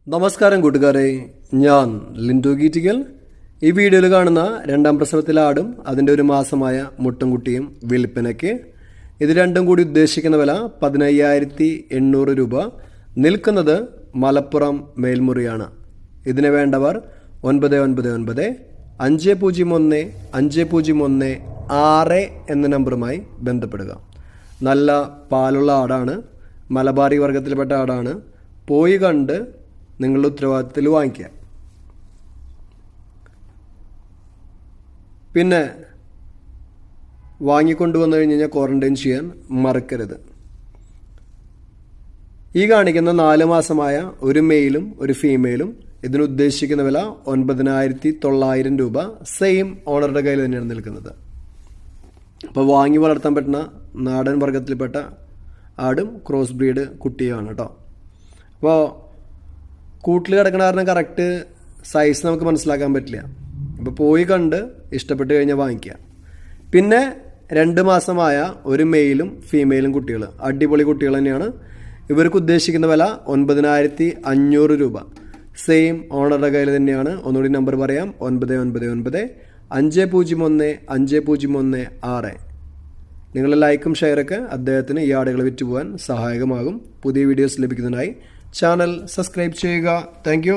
നമസ്കാരം കൂട്ടുകാരെ, ഞാൻ ലിൻഡോ ഗീറ്റിക്കൽ. ഈ വീഡിയോയിൽ കാണുന്ന രണ്ടാം പ്രസവത്തിലെ ആടും അതിൻ്റെ ഒരു മാസമായ മുട്ടൻകുട്ടിയും വിൽപ്പനയ്ക്ക്. ഇത് രണ്ടും കൂടി ഉദ്ദേശിക്കുന്ന വില 15,800 രൂപ. നിൽക്കുന്നത് മലപ്പുറം മേൽമുറിയാണ്. ഇതിന് വേണ്ടവർ 999 501 501 6 എന്ന നമ്പറുമായി ബന്ധപ്പെടുക. നല്ല പാലുള്ള ആടാണ്, മലബാറി വർഗത്തിൽപ്പെട്ട ആടാണ്. പോയി കണ്ട് നിങ്ങളുടെ ഉത്തരവാദിത്തത്തിൽ വാങ്ങിക്കുക. പിന്നെ വാങ്ങിക്കൊണ്ടുവന്നു കഴിഞ്ഞ് ക്വാറന്റൈൻ ചെയ്യാൻ മറക്കരുത്. ഈ കാണിക്കുന്ന 4 മാസമായ ഒരു മെയിലും ഒരു ഫീമെയിലും ഇതിന് ഉദ്ദേശിക്കുന്ന വില 9,900 രൂപ. സെയിം ഓണറുടെ കയ്യിൽ തന്നെയാണ് നിൽക്കുന്നത്. അപ്പോൾ വാങ്ങി വളർത്താൻ പറ്റുന്ന നാടൻ വർഗത്തിൽപ്പെട്ട ആടും ക്രോസ് ബ്രീഡ് കുട്ടിയാണ് കേട്ടോ. അപ്പോൾ കൂട്ടിൽ കിടക്കണ കാരണം കറക്റ്റ് സൈസ് നമുക്ക് മനസ്സിലാക്കാൻ പറ്റില്ല. അപ്പോൾ പോയി കണ്ട് ഇഷ്ടപ്പെട്ട് കഴിഞ്ഞാൽ വാങ്ങിക്കുക. പിന്നെ 2 മാസമായ ഒരു മെയിലും ഫീമെയിലും കുട്ടികൾ, അടിപൊളി കുട്ടികൾ തന്നെയാണ്. ഇവർക്ക് ഉദ്ദേശിക്കുന്ന വില 9,500 രൂപ. സെയിം ഓണറുടെ കയ്യിൽ തന്നെയാണ്. ഒന്നുകൂടി നമ്പർ പറയാം: 999 501 501 6. നിങ്ങളുടെ ലൈക്കും ഷെയറൊക്കെ അദ്ദേഹത്തിന് ഈ ആടുകൾ വിറ്റുപോകാൻ സഹായകമാകും. പുതിയ വീഡിയോസ് ലഭിക്കുന്നതിനായി ചാനൽ സബ്സ്ക്രൈബ് ചെയ്യുക. താങ്ക്